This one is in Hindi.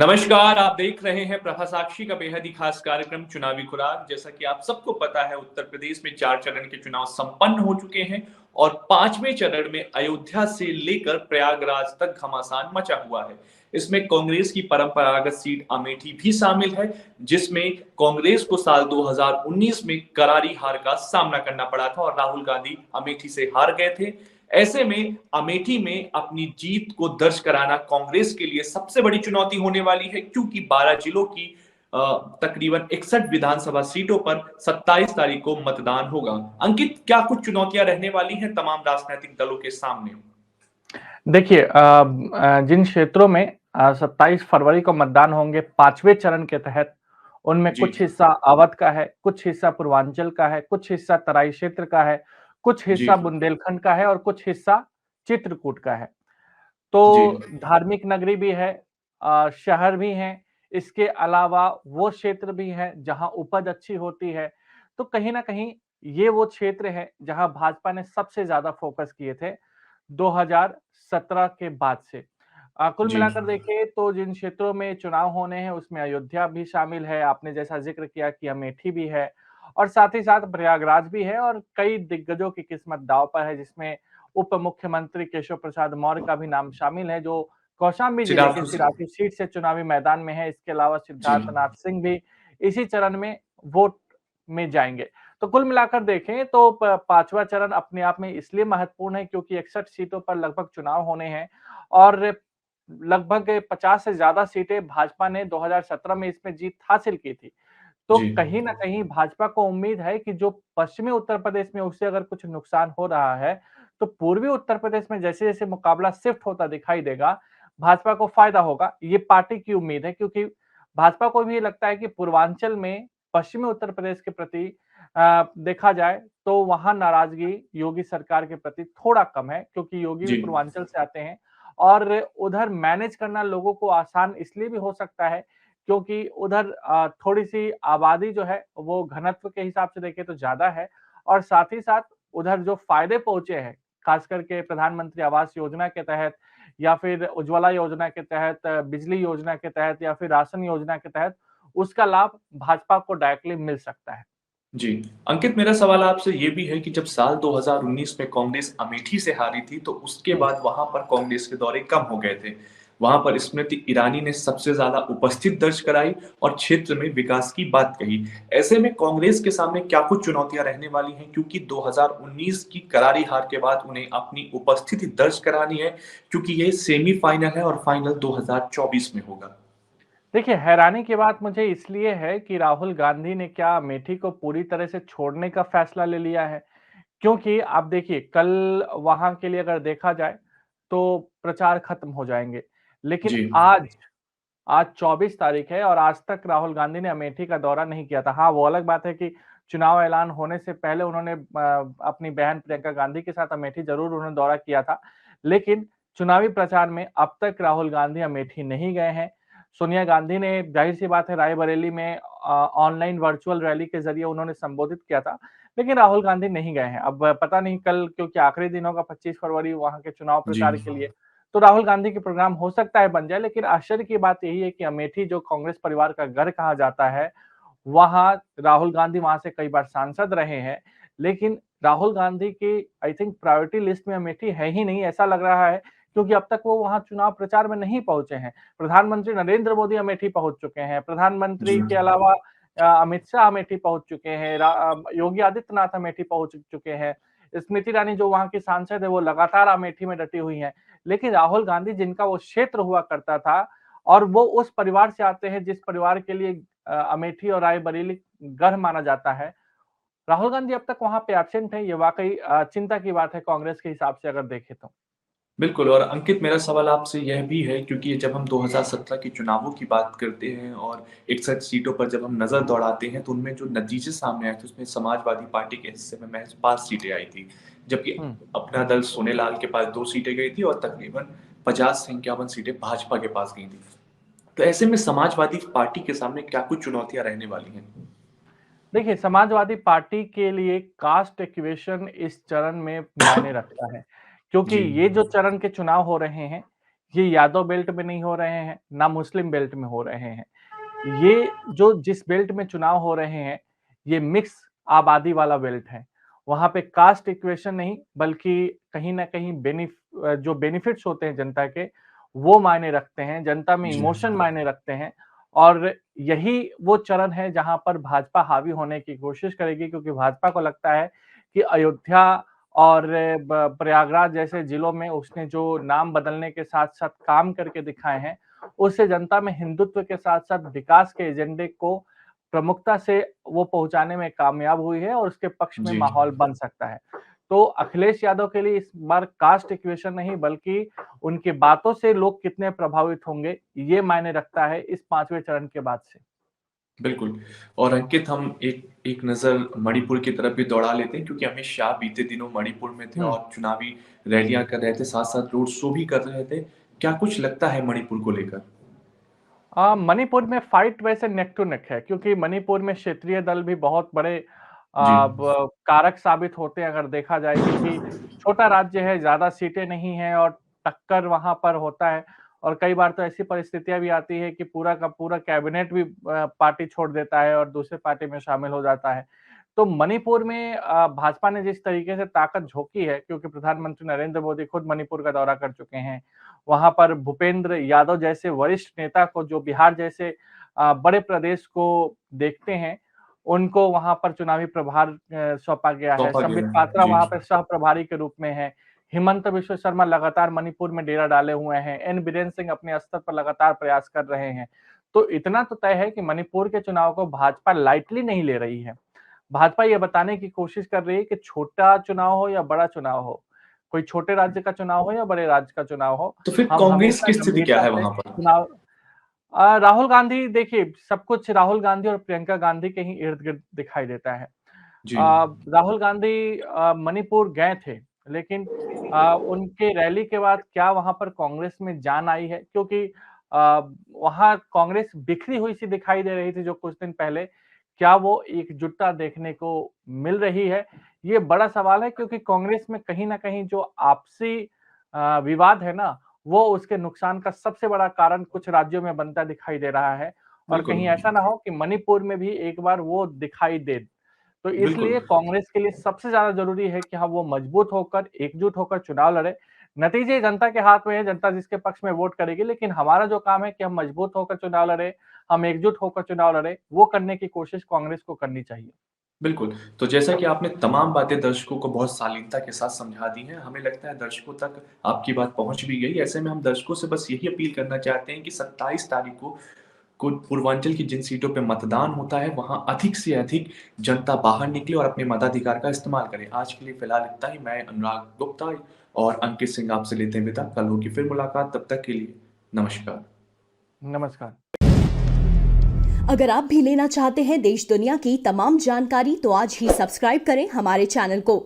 नमस्कार, आप देख रहे हैं प्रभा साक्षी का बेहद ही खास कार्यक्रम चुनावी खुराक। जैसा कि आप सबको पता है, उत्तर प्रदेश में 4 चरण के चुनाव संपन्न हो चुके हैं और 5वें चरण में अयोध्या से लेकर प्रयागराज तक घमासान मचा हुआ है। इसमें कांग्रेस की परंपरागत सीट अमेठी भी शामिल है, जिसमें कांग्रेस को साल 2019 में करारी हार का सामना करना पड़ा था और राहुल गांधी अमेठी से हार गए थे। ऐसे में अमेठी में अपनी जीत को दर्ज कराना कांग्रेस के लिए सबसे बड़ी चुनौती होने वाली है, क्योंकि 12 जिलों की तकरीबन 61 विधानसभा सीटों पर 27 तारीख को मतदान होगा। अंकित, क्या कुछ चुनौतियां रहने वाली हैं तमाम राजनीतिक दलों के सामने? देखिए, जिन क्षेत्रों में 27 फरवरी को मतदान होंगे 5वें चरण के तहत, उनमें जी। कुछ हिस्सा अवध का है, कुछ हिस्सा पूर्वांचल का है, कुछ हिस्सा तराई क्षेत्र का है, कुछ जी। हिस्सा बुंदेलखंड का है और कुछ हिस्सा चित्रकूट का है। जी। तो धार्मिक नगरी भी है, शहर भी हैं, इसके अलावा वो क्षेत्र भी हैं जहां उपज अच्छी होती है। तो कहीं न कहीं ये वो क्षेत्र है जहां भाजपा ने सबसे ज़्यादा फोकस किए थे 2017 के बाद से। कुल जी। मिलाकर देखें तो जिन क्षेत्रों में चुनाव होने हैं उसमें अयोध्या भी शामिल है, आपने जैसा ज़िक्र किया कि अमेठी भी है और साथ ही साथ प्रयागराज भी है और कई दिग्गजों की किस्मत दांव पर है, जिसमें उप मुख्यमंत्री केशव प्रसाद मौर्य का भी नाम शामिल है, जो कौशाम्बी जिले सिद्धार्थ के सिंह। सिराथू सीट से चुनावी मैदान में है। इसके अलावा जी। सिद्धार्थ नाथ सिंह भी इसी चरण में वोट में जाएँगे। तो कुल मिलाकर देखें तो प 5वां चरण अपने आप में इसलिए महत्वपूर्ण है क्योंकि 61 सीटों पर लगभग चुनाव होने हैं और लगभग 50 से ज़्यादा सीटें भाजपा ने 2017 में इसमें जीत हासिल की थी। तो जी। कहीं न कहीं भाजपा को उम्मीद है कि जो पश्चिमी उत्तर प्रदेश में उसे अगर कुछ नुकसान हो रहा है, तो पूर्वी उत्तर प्रदेश में जैसे-जैसे मुकाबला शिफ्ट होता दिखाई देगा, भाजपा को फ़ायदा होगा। ये पार्टी की उम्मीद है क्योंकि भाजपा को भी ये लगता है कि पूर्वांचल में पश्चिमी उत्तर प्रदेश के प्रति देखा जाए तो वहाँ नाराज़गी योगी सरकार के प्रति थोड़ा कम है क्योंकि योगी भी जी। पूर्वांचल से आते हैं और उधर मैनेज करना लोगों को आसान इसलिए भी हो सकता है क्योंकि उधर थोड़ी-सी आबादी जो है वो घनत्व के हिसाब से देखें तो ज़्यादा है और साथ ही साथ उधर जो फ़ायदे पहुँचे हैं, ख़ास करके प्रधानमंत्री आवास योजना के तहत या फिर उज्ज्वला योजना के तहत, बिजली योजना के तहत या फिर राशन योजना के तहत, उसका लाभ भाजपा को डायरेक्टली मिल सकता है। जी। अंकित, मेरा सवाल आपसे ये भी है कि जब साल 2019 में कांग्रेस अमेठी से हारी थी, तो उसके हुँ। बाद वहाँ पर कांग्रेस के दौरे कम हो गए थे। वहाँ पर स्मृति ईरानी ने सबसे ज़्यादा उपस्थिति दर्ज कराई और क्षेत्र में विकास की बात कही। ऐसे में कांग्रेस के सामने क्या कुछ चुनौतियाँ रहने वाली हैं? क्योंकि 2019 की करारी हार के बाद उन्हें अपनी उपस्थिति दर्ज करानी है, क्योंकि ये सेमीफ़ाइनल है और फाइनल 2024 में होगा। देखिए, हैरानी की बात मुझे इसलिए है कि राहुल गांधी ने क्या अमेठी को पूरी तरह से छोड़ने का फैसला ले लिया है? क्योंकि आप देखिए कल वहाँ के लिए अगर देखा जाए, तो प्रचार खत्म हो जाएँगे। लेकिन जी। आज 24 तारीख है और आज तक राहुल गांधी ने अमेठी का दौरा नहीं किया था। हाँ, वो अलग बात है कि चुनाव ऐलान होने से पहले उन्होंने अपनी बहन प्रियंका गांधी के साथ अमेठी ज़रूर उन्होंने दौरा किया था। लेकिन चुनावी प्रचार में अब तक राहुल गांधी अमेठी नहीं गए हैं। सोनिया गांधी ने ज़ाहिर-सी बात है रायबरेली में ऑनलाइन वर्चुअल रैली के ज़रिए उन्होंने संबोधित किया था, लेकिन राहुल गांधी नहीं गए हैं। अब पता नहीं कल क्योंकि आखिरी दिन होगा 25 फरवरी वहाँ के चुनाव जी। प्रचार के लिए, तो राहुल गांधी के प्रोग्राम हो सकता है बन जाए, लेकिन आश्चर्य की बात यही है कि अमेठी जो कांग्रेस परिवार का घर कहा जाता है, वहाँ राहुल गांधी वहाँ से कई बार सांसद रहे हैं, लेकिन राहुल गांधी की आई थिंक प्रायोरिटी लिस्ट में अमेठी है ही नहीं, ऐसा लग रहा है क्योंकि अब तक वो वहाँ चुनाव प्रचार में नहीं पहुँचे हैं। प्रधानमंत्री नरेंद्र मोदी अमेठी पहुँच चुके हैं, जी। प्रधानमंत्री के अलावा अमित शाह अमेठी पहुँच चुके हैं, योगी आदित्यनाथ अमेठी पहुँच चुके हैं, स्मृति ईरानी जो वहाँ की सांसद है, वो लगातार अमेठी में डटी हुई हैं। लेकिन राहुल गांधी जिनका वो क्षेत्र हुआ करता था और वो उस परिवार से आते हैं जिस परिवार के लिए अमेठी और रायबरेली गढ़ माना जाता है। राहुल गांधी अब तक वहाँ पे एब्सेंट है, ये वाक़ई चिंता की बात है कांग्रेस के हिसाब से अगर देखें तो। बिल्कुल। और अंकित, मेरा सवाल आपसे यह भी है, क्योंकि जब हम 2017 के चुनावों की बात करते हैं और 61 सीटों पर जब हम नज़र दौड़ाते हैं, तो उनमें जो नतीजे सामने आए थे उसमें समाजवादी पार्टी के हिस्से में महज़ 5 सीटें आई थी। जबकि हुँ। अपना दल सोनेलाल के पास 2 सीटें गई थी और तकरीबन 50 से 51 सीटें भाजपा के पास गई थी। तो ऐसे में समाजवादी पार्टी के सामने क्या कुछ चुनौतियाँ रहने वाली हैं? देखिए, समाजवादी पार्टी के लिए कास्ट इक्वेशन इस चरण में मायने रखता है, क्योंकि जी। ये जो चरण के चुनाव हो रहे हैं, ये यादव बेल्ट में नहीं हो रहे हैं, ना मुस्लिम बेल्ट में हो रहे हैं। ये जो जिस बेल्ट में चुनाव हो रहे हैं, ये मिक्स आबादी वाला बेल्ट है। वहाँ पे कास्ट इक्वेशन नहीं, बल्कि कहीं न कहीं जो बेनिफिट्स होते हैं जनता के, वो मायने रखते हैं, जनता में जी, इमोशन मायने रखते हैं और यही वो चरण है जहाँ पर भाजपा हावी होने की कोशिश करेगी, क्योंकि भाजपा को लगता है कि अयोध्या और प्रयागराज जैसे जिलों में उसने जो नाम बदलने के साथ-साथ काम करके दिखाए हैं, उससे जनता में हिंदुत्व के साथ-साथ विकास के एजेंडे को प्रमुखता से वो पहुँचाने में कामयाब हुई है और उसके पक्ष में जी। माहौल बन सकता है। तो अखिलेश यादव के लिए इस बार कास्ट इक्वेशन नहीं, बल्कि उनकी बातों से लोग कितने प्रभावित होंगे, ये मायने रखता है इस 5वें चरण के बाद से। बिल्कुल। और अंकित, हम एक एक नज़र मणिपुर की तरफ भी दौड़ा लेते हैं, क्योंकि अमित शाह बीते दिनों मणिपुर में थे हुँ। और चुनावी रैलियाँ कर रहे थे, साथ-साथ रोड शो भी कर रहे थे। क्या कुछ लगता है मणिपुर को लेकर? मणिपुर में फाइट वैसे नेक टू नेक है, क्योंकि मणिपुर में क्षेत्रीय दल भी बहुत बड़े जी, कारक साबित होते हैं अगर देखा जाए, क्योंकि छोटा राज्य है, ज़्यादा सीटें नहीं हैं और टक्कर वहाँ पर होता है और कई बार तो ऐसी परिस्थितियाँ भी आती है कि पूरा का पूरा कैबिनेट भी पार्टी छोड़ देता है और दूसरे पार्टी में शामिल हो जाता है। तो मणिपुर में भाजपा ने जिस तरीके से ताकत झोंकी है, क्योंकि प्रधानमंत्री नरेंद्र मोदी खुद मणिपुर का दौरा कर चुके हैं। वहाँ पर भूपेंद्र यादव जैसे वरिष्ठ नेता को, जो बिहार जैसे बड़े प्रदेश को देखते हैं, उनको वहाँ पर चुनावी प्रभार सौंपा गया है। सौंपा गया संबित है। पात्रा जी, वहाँ पे सह प्रभारी के रूप में हैं। हिमंत बिश्व शर्मा लगातार मणिपुर में डेरा डाले हुए हैं। एन बीरेन सिंह अपने स्तर पर लगातार प्रयास कर रहे हैं। तो इतना तो तय है कि मणिपुर के चुनाव को भाजपा लाइटली नहीं ले रही है। भाजपा ये बताने की कोशिश कर रही है कि छोटा चुनाव हो या बड़ा चुनाव हो, कोई छोटे राज्य का चुनाव हो या बड़े राज्य का चुनाव हो, तो फिर हम कांग्रेस हमेशा की स्थिति क्या गंभीरता है से वहाँ पर? चुनाव राहुल गांधी देखिए, सब कुछ राहुल गांधी और प्रियंका गांधी के ही इर्द-गिर्द दिखाई देता है। जी, राहुल गांधी मणिपुर गए थे, लेकिन उनके रैली के बाद क्या वहाँ पर कांग्रेस में जान आई है? क्योंकि वहाँ कांग्रेस बिखरी हुई सी दिखाई दे रही थी जो कुछ दिन पहले। क्या वो एकजुटता देखने को मिल रही है? ये बड़ा सवाल है, क्योंकि कांग्रेस में कहीं न कहीं जो आपसी विवाद है ना, वो उसके नुकसान का सबसे बड़ा कारण कुछ राज्यों में बनता दिखाई दे रहा है और बिल्कुल, कहीं ऐसा ना हो कि मणिपुर में भी एक बार वो दिखाई दे। तो बिल्कुल। इसलिए कांग्रेस के लिए सबसे ज़्यादा ज़रूरी है कि हाँ, वो मजबूत होकर, एकजुट होकर चुनाव लड़े। नतीजे जनता के हाथ में है, जनता जिसके पक्ष में वोट करेगी, लेकिन हमारा जो काम है कि हम मजबूत होकर चुनाव लड़ें, हम एकजुट होकर चुनाव लड़ें, वो करने की कोशिश कांग्रेस को करनी चाहिए। बिल्कुल, तो जैसा कि आपने तमाम बातें दर्शकों को बहुत शालीनता के साथ समझा दी हैं, हमें लगता है दर्शकों तक आपकी बात पहुँच भी गई। ऐसे में हम दर्शकों से बस यही अपील करना चाहते हैं कि 27 तारीख को पूर्वांचल की जिन सीटों पे मतदान होता है, वहाँ अधिक से अधिक जनता बाहर निकले और अपने मताधिकार का इस्तेमाल करें। आज के लिए फिलहाल इतना ही। मैं अनुराग गुप्ता और अंकित सिंह आपसे लेते हैं विदा। कल होगी फिर मुलाकात, तब तक के लिए नमस्कार। नमस्कार। अगर आप भी लेना चाहते हैं देश दुनिया की तमाम जानकारी तो आज ही सब्सक्राइब करें हमारे चैनल को।